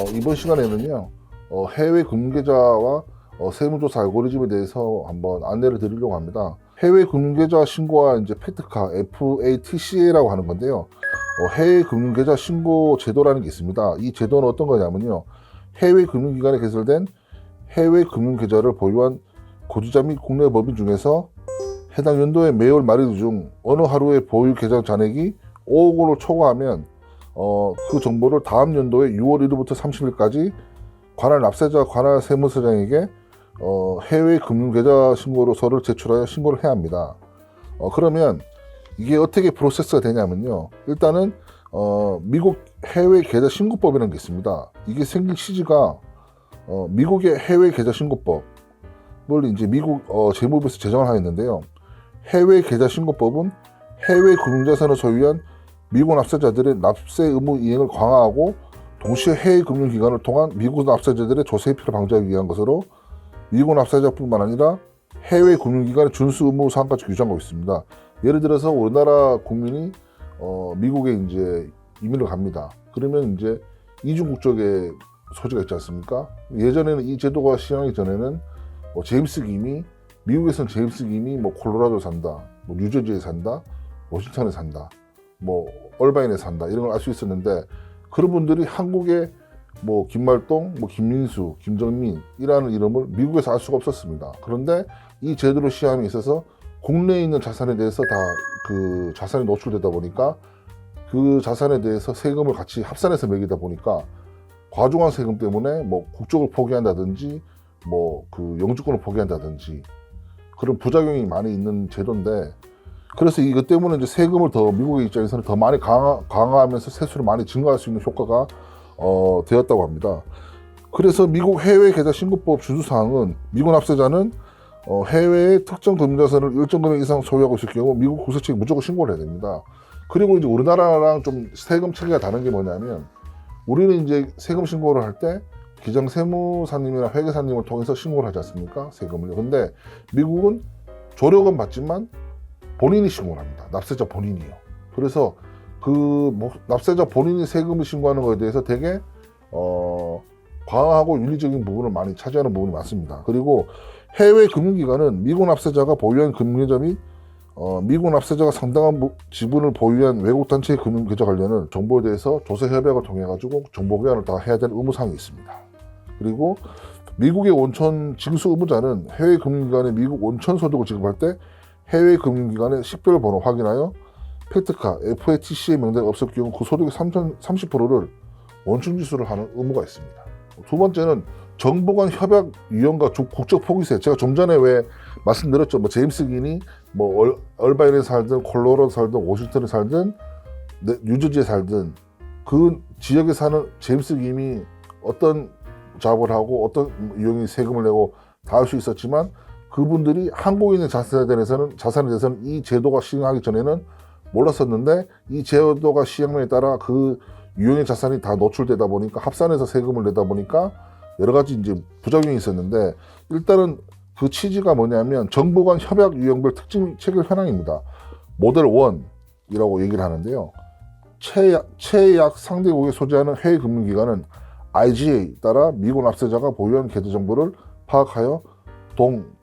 이번 시간에는요, 해외 금융계좌와 세무조사 알고리즘에 대해서 한번 안내를 드리려고 합니다. 해외 금융계좌 신고와 이제 팩트카, FATCA라고 하는 건데요. 해외 금융계좌 신고 제도라는 게 있습니다. 이 제도는 어떤 거냐면요, 해외 금융기관에 개설된 해외 금융계좌를 보유한 거주자 및 국내 법인 중에서 해당 연도의 매월 말일 중 어느 하루에 보유 계좌 잔액이 5억 원을 초과하면 그 정보를 다음 연도의 6월 1일부터 30일까지 관할 납세자, 관할 세무서장에게 해외 금융계좌 신고서를 제출하여 신고를 해야 합니다. 그러면 이게 어떻게 프로세스가 되냐면요, 일단은 미국 해외 계좌 신고법이라는 게 있습니다. 이게 생긴 취지가 미국의 해외 계좌 신고법을 이제 미국 재무부에서 제정을 하였는데요. 해외 계좌 신고법은 해외 금융자산을 소유한 미국 납세자들의 납세 의무 이행을 강화하고 동시에 해외 금융기관을 통한 미국 납세자들의 조세 회피를 방지하기 위한 것으로 미국 납세자뿐만 아니라 해외 금융기관의 준수 의무 사항까지 규정하고 있습니다. 예를 들어서 우리나라 국민이 미국에 이제 이민을 갑니다. 그러면 이제 이중 국적의 소지가 있지 않습니까? 예전에는 이 제도가 시행하기 전에는 제임스 김이 미국에서는 제임스 김이 콜로라도 산다, 뉴저지에 산다, 워싱턴에 산다, 얼바인에 산다, 이런 걸 알 수 있었는데, 그런 분들이 한국의 김말동, 김민수, 김정민이라는 이름을 미국에서 알 수가 없었습니다. 그런데 이 제도를 시행함에 있어서 국내에 있는 자산에 대해서 다 그 자산이 노출되다 보니까 그 자산에 대해서 세금을 같이 합산해서 매기다 보니까 과중한 세금 때문에 국적을 포기한다든지 그 영주권을 포기한다든지 그런 부작용이 많이 있는 제도인데, 그래서 이것 때문에 이제 세금을 더 미국의 입장에서는 더 많이 강화하면서 세수를 많이 증가할 수 있는 효과가 되었다고 합니다. 그래서 미국 해외 계좌 신고법 준수사항은 미국 납세자는 해외의 특정 금융자산을 일정 금액 이상 소유하고 있을 경우 미국 국세청에 무조건 신고를 해야 됩니다. 그리고 이제 우리나라랑 좀 세금 체계가 다른 게 뭐냐면, 우리는 이제 세금 신고를 할 때 기정세무사님이나 회계사님을 통해서 신고를 하지 않습니까? 세금을. 근데 미국은 조력은 받지만 본인이 신고를 합니다. 납세자 본인이요. 그래서 그 납세자 본인이 세금을 신고하는 것에 대해서 되게 과하고 윤리적인 부분을 많이 차지하는 부분이 많습니다. 그리고 해외 금융기관은 미국 납세자가 보유한 금융계좌 및 미국 납세자가 상당한 지분을 보유한 외국 단체의 금융계좌 관련은 정보에 대해서 조세 협약을 통해 가지고 정보 교환을 다 해야 되는 의무사항이 있습니다. 그리고 미국의 원천 징수 의무자는 해외 금융기관에 미국 원천 소득을 지급할 때 해외 금융기관의 식별 번호 확인하여 팩트카, FATC의 명단이 없을 경우 그 소득의 30%를 원충지수를 하는 의무가 있습니다. 두 번째는 정보간 협약 유형과 국적 포기세. 제가 좀 전에 왜 말씀드렸죠. 제임스 긴이 얼바인에 살든 콜로라도 살든 워싱턴에 살든 뉴저지에 살든 그 지역에 사는 제임스 김이 어떤 작업을 하고 어떤 유형의 세금을 내고 다 할 수 있었지만, 그분들이 한국인의 자산에 대해서는 이 제도가 시행하기 전에는 몰랐었는데, 이 제도가 시행에 따라 그 유형의 자산이 다 노출되다 보니까 합산해서 세금을 내다 보니까 여러 가지 이제 부작용이 있었는데, 일단은 그 취지가 뭐냐면 정부 간 협약 유형별 특징 체결 현황입니다. 모델 1이라고 얘기를 하는데요. 최약 상대국에 소재하는 해외 금융기관은 IGA에 따라 미국 납세자가 보유한 계좌 정보를 파악하여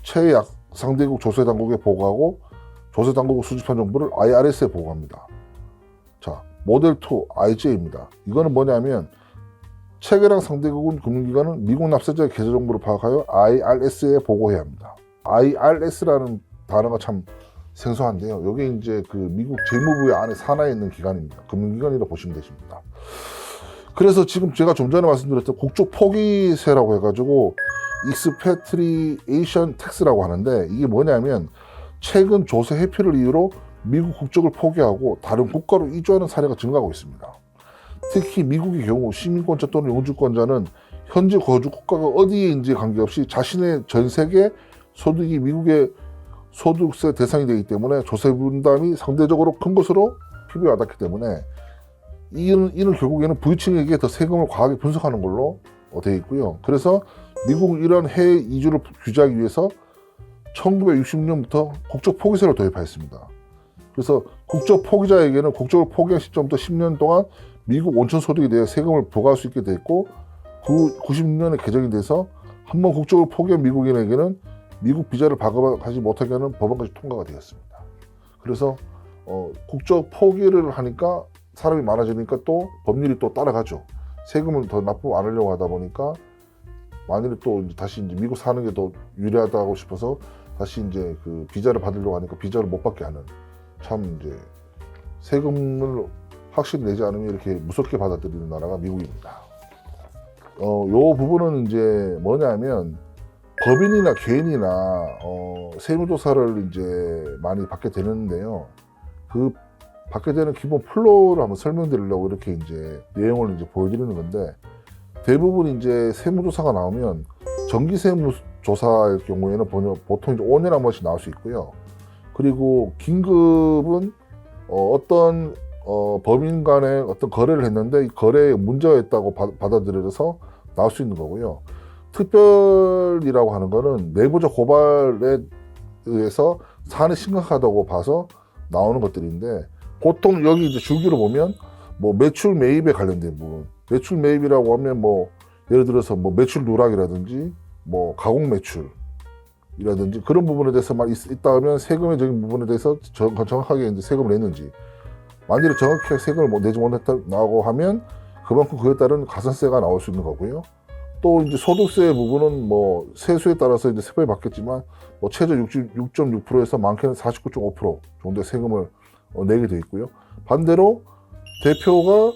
최약 상대국 조세당국에 보고하고 조세당국이 수집한 정보를 IRS에 보고합니다. 자, 모델 2 IGA입니다. 이거는 뭐냐면 체결한 상대국은 금융기관은 미국 납세자의 계좌 정보를 파악하여 IRS에 보고해야 합니다. IRS라는 단어가 참 생소한데요. 이게 이제 그 미국 재무부의 안에 산하에 있는 기관입니다. 금융기관이라고 보시면 되십니다. 그래서 지금 제가 좀 전에 말씀드렸던 국적 포기세라고 해가지고 expatriation tax라고 하는데, 이게 뭐냐면 최근 조세 회피를 이유로 미국 국적을 포기하고 다른 국가로 이주하는 사례가 증가하고 있습니다. 특히 미국의 경우 시민권자 또는 영주권자는 현재 거주 국가가 어디에인지 관계없이 자신의 전 세계 소득이 미국의 소득세 대상이 되기 때문에 조세 분담이 상대적으로 큰 것으로 피부에 와닿기 때문에 이는 결국에는 부유층에게 더 세금을 과하게 분석하는 걸로 되어 있고요. 그래서 미국은 이러한 해외 이주를 규제하기 위해서 1960년부터 국적 포기세를 도입하였습니다. 그래서 국적 포기자에게는 국적을 포기한 시점부터 10년 동안 미국 원천 소득에 대해 세금을 부과할 수 있게 돼 있고, 96년에 개정이 돼서 한번 국적을 포기한 미국인에게는 미국 비자를 발급하지 못하게 하는 법안까지 통과가 되었습니다. 그래서 국적 포기를 하니까 사람이 많아지니까 또 법률이 또 따라가죠. 세금을 더 납부 안 하려고 하다 보니까 만일에 또 이제 다시 이제 미국 사는 게 더 유리하다고 싶어서 다시 이제 그 비자를 받으려고 하니까 비자를 못 받게 하는, 참 이제 세금을 확실히 내지 않으면 이렇게 무섭게 받아들이는 나라가 미국입니다. 요 부분은 이제 뭐냐면 법인이나 개인이나 세무조사를 이제 많이 받게 되는데요. 그 받게 되는 기본 플로우를 한번 설명드리려고 이렇게 이제 내용을 이제 보여드리는 건데, 대부분 이제 세무조사가 나오면 정기세무조사일 경우에는 보통 이제 5년에 한 번씩 나올 수 있고요. 그리고 긴급은 어떤 법인 간에 어떤 거래를 했는데 이 거래에 문제가 있다고 받아들여져서 나올 수 있는 거고요. 특별이라고 하는 거는 내부적 고발에 의해서 사안이 심각하다고 봐서 나오는 것들인데, 보통 여기 이제 줄기로 보면 뭐 매출 매입에 관련된 부분, 매출 매입이라고 하면 뭐 예를 들어서 뭐 매출 누락이라든지 뭐 가공 매출이라든지 그런 부분에 대해서만 있다 하면 세금적인 부분에 대해서 정확하게 이제 세금을 냈는지, 만일에 정확하게 세금을 내지 못했다고 하면 그만큼 그에 따른 가산세가 나올 수 있는 거고요. 또 이제 소득세 부분은 뭐 세수에 따라서 이제 세법이 바뀌었지만 뭐 최저 6.6%에서 많게는 49.5% 정도의 세금을 내게 돼 있고요. 반대로 대표가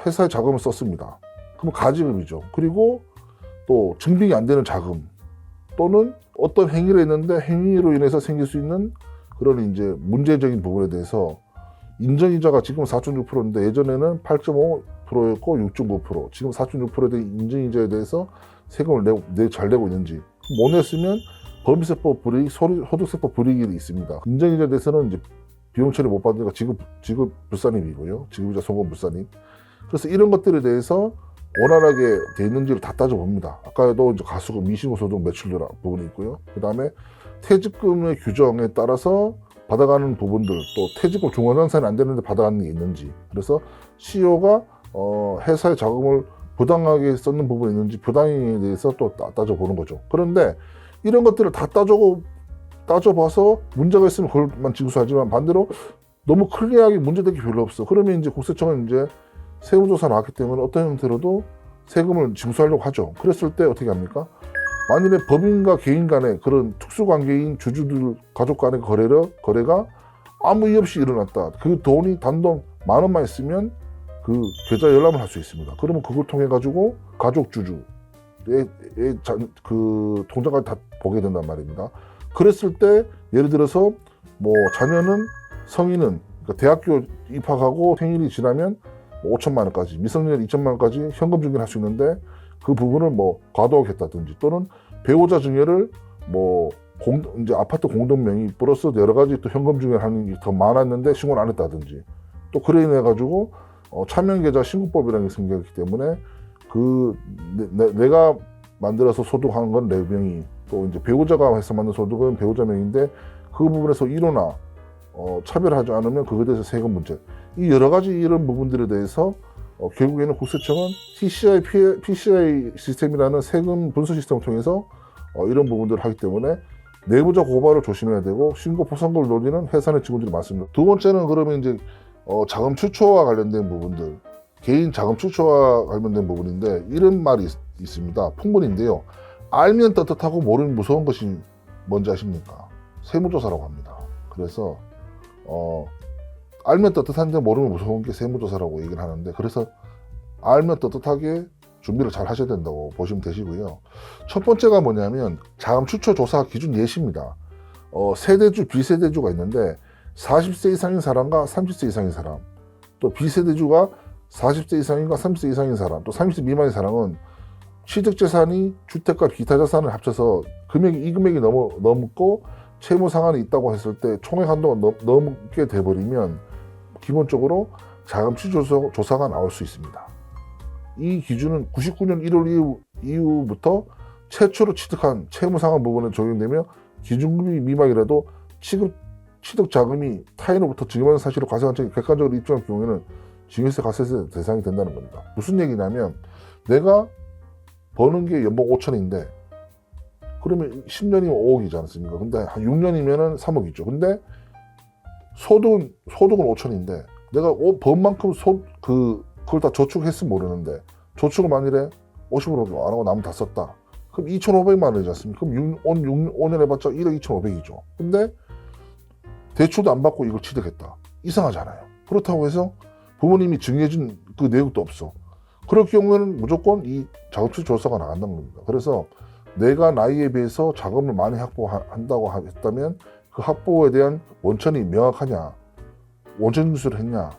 회사에 자금을 썼습니다. 그럼 가지급이죠. 그리고 또 증빙이 안 되는 자금 또는 어떤 행위를 했는데 행위로 인해서 생길 수 있는 그런 이제 문제적인 부분에 대해서 인정이자가 지금 4.6%인데 예전에는 8.5%였고 6.9%, 지금 4.6%에 대한 인정이자에 대해서 세금을 잘 내고 있는지, 못 냈으면 법인세법 불이익, 소득세법 불이익이 있습니다. 인정이자에 대해서는 이제 비용 처리 못 받으니까 지급 불산입이고요. 지급이자 송금 불산입. 그래서 이런 것들에 대해서 원활하게 돼 있는지를 다 따져봅니다. 아까도 이제 가수금, 미신고소득, 매출률 부분이 있고요. 그 다음에 퇴직금의 규정에 따라서 받아가는 부분들, 또 퇴직금 중원상산이 안 되는데 받아가는 게 있는지, 그래서 CEO가 회사의 자금을 부당하게 썼는 부분이 있는지 부당에 대해서 또 따져보는 거죠. 그런데 이런 것들을 다 따져봐서 문제가 있으면 그걸만 징수하지만 반대로 너무 클리어하게 문제될 게 별로 없어. 그러면 이제 국세청은 이제 세무조사 나왔기 때문에 어떤 형태로도 세금을 징수하려고 하죠. 그랬을 때 어떻게 합니까? 만일에 법인과 개인 간의 그런 특수관계인 주주들 가족 간의 거래가 아무 이유 없이 일어났다. 그 돈이 단돈 10,000원만 있으면 그 계좌 열람을 할 수 있습니다. 그러면 그걸 통해 가지고 가족 주주의 그 통장까지 다 보게 된단 말입니다. 그랬을 때 예를 들어서 뭐 자녀는 성인은 그러니까 대학교 입학하고 생일이 지나면 뭐 5천만 원까지, 미성년 2천만 원까지 현금 증여를 할 수 있는데 그 부분을 뭐 과도하겠다든지 또는 배우자 증여를 뭐 이제 아파트 공동 명의 플러스 여러 가지 또 현금 증여를 하는 게 더 많았는데 신고를 안 했다든지, 또 그래 인해 가지고 차명계좌 신고법이라는 게 생겼기 때문에 그 내가 만들어서 소득한 건 내 명의, 또 이제 배우자가 해서 만든 소득은 배우자 명의인데 그 부분에서 이로나 차별하지 않으면 그거에 대해서 세금 문제, 이 여러 가지 이런 부분들에 대해서 결국에는 국세청은 PCI 시스템이라는 세금 분수 시스템을 통해서 이런 부분들을 하기 때문에 내부적 고발을 조심해야 되고 신고 포상금을 노리는 회사 내 직원들이 많습니다. 두 번째는 그러면 이제 자금 추초와 관련된 부분들, 개인 자금 추초와 관련된 부분인데 이런 말이 있습니다. 풍문인데요. 알면 떳떳하고 모르면 무서운 것이 뭔지 아십니까? 세무조사라고 합니다. 그래서 알면 떳떳한데 모르면 무서운 게 세무조사라고 얘기를 하는데, 그래서 알면 떳떳하게 준비를 잘 하셔야 된다고 보시면 되시고요. 첫 번째가 뭐냐면 자금 추초 조사 기준 예시입니다. 세대주, 비세대주가 있는데 40세 이상인 사람과 30세 이상인 사람, 또 비세대주가 40세 이상인과 30세 이상인 사람, 또 30세 미만인 사람은 취득재산이 주택과 기타 자산을 합쳐서 이 금액이 넘고 채무 상환이 있다고 했을 때 총액 한도가 넘게 돼버리면 기본적으로 자금 추초 조사가 나올 수 있습니다. 이 기준은 99년 1월 이후부터 최초로 취득한 채무 상환 부분에 적용되며 기준금리 미만이라도 취득 자금이 타인으로부터 증여받은 사실을 과세관청이 객관적으로 입증할 경우에는 증여세 과세세 대상이 된다는 겁니다. 무슨 얘기냐면 내가 버는 게 연봉 5천인데 그러면 10년이면 5억이지 않습니까? 근데 한 6년이면은 3억이죠. 근데 소득은 5천인데 내가 번 만큼 그걸 다 저축했으면 모르는데 저축을 만일에 50으로 안 하고 남은 다 썼다. 그럼 2,500만 원이지 않습니까? 그럼 5년 해봤자 1억 2,500이죠. 근데 대출도 안 받고 이걸 취득했다. 이상하잖아요. 그렇다고 해서 부모님이 증여해준 그 내역도 없어. 그럴 경우에는 무조건 이 자금추적 조사가 나간다는 겁니다. 그래서 내가 나이에 비해서 자금을 많이 확보한다고 했다면 그 확보에 대한 원천이 명확하냐, 원천 징수를 했냐,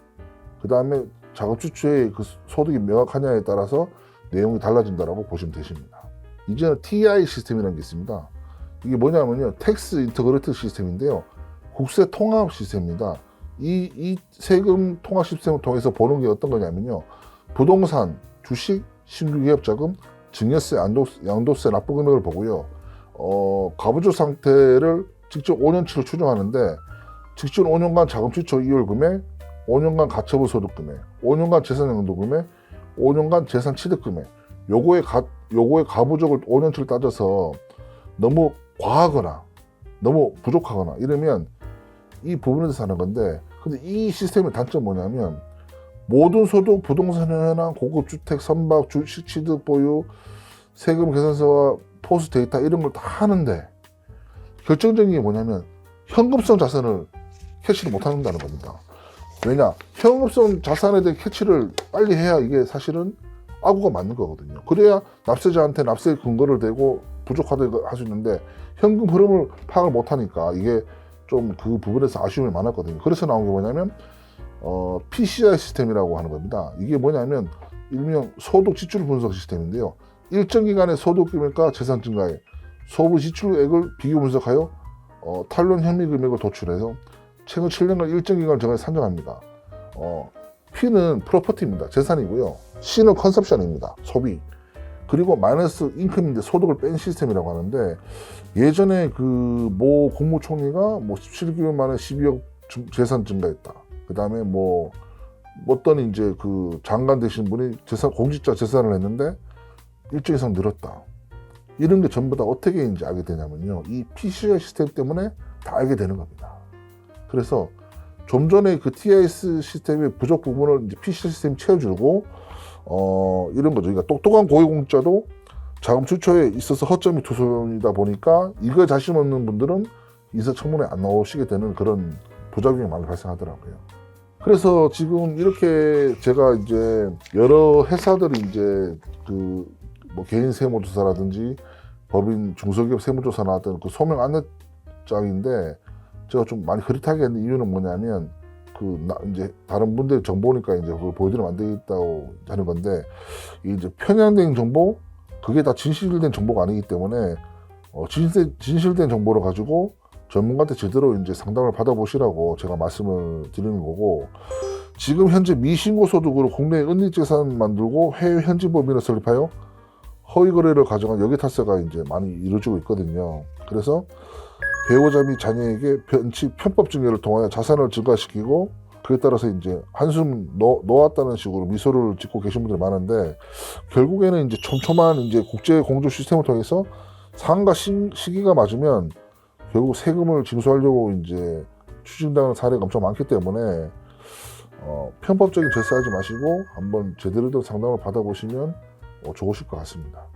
그 다음에 자금추출의 그 소득이 명확하냐에 따라서 내용이 달라진다라고 보시면 되십니다. 이제는 TI 시스템이라는 게 있습니다. 이게 뭐냐면요, 텍스 인터그레이트 시스템인데요, 국세 통합 시스템입니다. 이 세금 통합 시스템을 통해서 보는 게 어떤 거냐면요, 부동산, 주식, 신규 기업 자금, 증여세, 양도세 납부 금액을 보고요, 가부조 상태를 직접 5년치를 추정하는데, 직전 5년간 자금 추적 이율 금액, 5년간 가처분 소득 금액, 5년간 재산 양도 금액, 5년간 재산 취득 금액, 요거의 가부적을 5년치를 따져서 너무 과하거나 너무 부족하거나 이러면 이 부분에 대해서 하는 건데, 근데 이 시스템의 단점은 뭐냐면 모든 소득, 부동산 현황, 고급 주택, 선박, 주식 취득 보유, 세금 계산서와 포스 데이터 이런 걸 다 하는데 결정적인 게 뭐냐면 현금성 자산을 캐치를 못 한다는 겁니다. 왜냐? 현금성 자산에 대한 캐치를 빨리 해야 이게 사실은 아구가 맞는 거거든요. 그래야 납세자한테 납세 근거를 대고 부족하다고 할 수 있는데 현금 흐름을 파악을 못 하니까 이게 좀 그 부분에서 아쉬움이 많았거든요. 그래서 나온 게 뭐냐면 PCI 시스템이라고 하는 겁니다. 이게 뭐냐면 일명 소득 지출 분석 시스템인데요. 일정 기간의 소득 금액과 재산 증가액, 소부 지출액을 비교 분석하여 탄론 혐의 금액을 도출해서 최근 7년간 일정 기간을 정해서 산정합니다. P는 프로퍼티입니다. 재산이고요. C는 컨섭션입니다. 소비. 그리고 마이너스 인컴인데 소득을 뺀 시스템이라고 하는데, 예전에 그 모 국무총리가 뭐 17개월 만에 12억 재산 증가했다. 그 다음에 뭐 어떤 이제 그 장관 되신 분이 공직자 재산을 했는데 일정 이상 늘었다. 이런 게 전부 다 어떻게 이제 알게 되냐면요, 이 PCI 시스템 때문에 다 알게 되는 겁니다. 그래서 좀 전에 그 TIS 시스템의 부족 부분을 이제 PCI 시스템이 채워주고 이런 거죠. 그러니까 똑똑한 고위공직자도 자금 추초에 있어서 허점이 투손이다 보니까 이거에 자신 없는 분들은 인사청문회 안 나오시게 되는 그런 부작용이 많이 발생하더라고요. 그래서 지금 이렇게 제가 이제 여러 회사들이 이제 그 뭐 개인 세무조사라든지 법인 중소기업 세무조사 나왔던 그 소명 안내장인데, 제가 좀 많이 흐릿하게 했는 이유는 뭐냐면 이제 다른 분들 정보니까 이제 그걸 보여드리면 안 되겠다고 하는 건데, 이제 편향된 정보, 그게 다 진실된 정보가 아니기 때문에 진실된 정보를 가지고 전문가한테 제대로 이제 상담을 받아보시라고 제가 말씀을 드리는 거고, 지금 현재 미신고 소득으로 국내에 은닉재산 만들고 해외 현지 법인을 설립하여 허위 거래를 가정한 여기 탈세가 이제 많이 이루어지고 있거든요. 그래서 배우자 및 자녀에게 편법 증여를 통하여 자산을 증가시키고 그에 따라서 이제 한숨 놓았다는 식으로 미소를 짓고 계신 분들이 많은데, 결국에는 이제 촘촘한 이제 국제 공조 시스템을 통해서 상한가 시기가 맞으면 결국 세금을 징수하려고 이제 추징당하는 사례가 엄청 많기 때문에 편법적인 절차하지 마시고 한번 제대로 된 상담을 받아보시면 좋으실 것 같습니다.